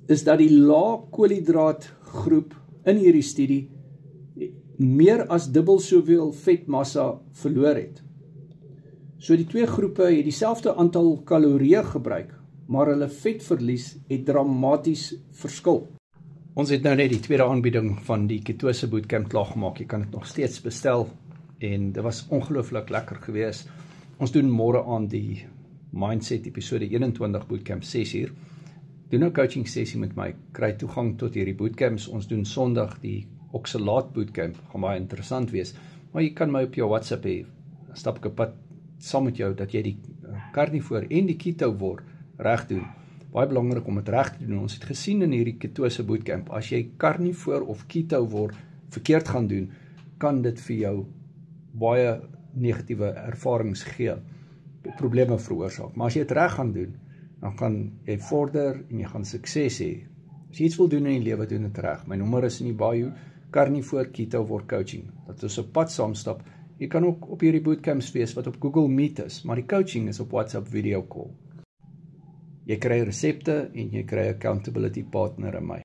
is dat die lae koolhidraat groep in hierdie studie meer as dubbel soveel vetmassa verloor het. So die twee groepe het dieselfde aantal kalorieë gebruik, maar hulle vetverlies het dramaties verskil. Ons het nou net die tweede aanbieding van die Ketose Bootcamp klaargemaak. Jy kan dit nog steeds bestel en dit was ongelooflik lekker geweest. Ons doen môre aan die Mindset episode 21 Bootcamp 6uur. Doen 'n coaching sessie met my, kry toegang tot hierdie bootcamps. Ons doen Sondag die Oxalaat Bootcamp, gaan baie interessant wees. Maar jy kan my op jou WhatsApp hê, stap ek 'n pad saam met jou dat jy die carnivore en die keto word reg doen. Baie belangrik om dit reg te doen. Ons het gesien in hierdie Ketose Bootcamp, as jy carnivore of keto word verkeerd gaan doen, kan dit vir jou baie negatiewe ervarings gee, probleme veroorsaak. Maar as jy dit reg gaan doen, dan gaan jy vorder en jy gaan sukses hê. As jy iets wil doen in die lewe, doen dit reg. My nommer is in die bio, Carnivore Keto Word Coaching. Dat ons op pad saamstap. Jy kan ook op hierdie bootcamps wees wat op Google Meet is, maar die coaching is op WhatsApp video call. Jy kry resepte en jy kry 'n accountability partner in my.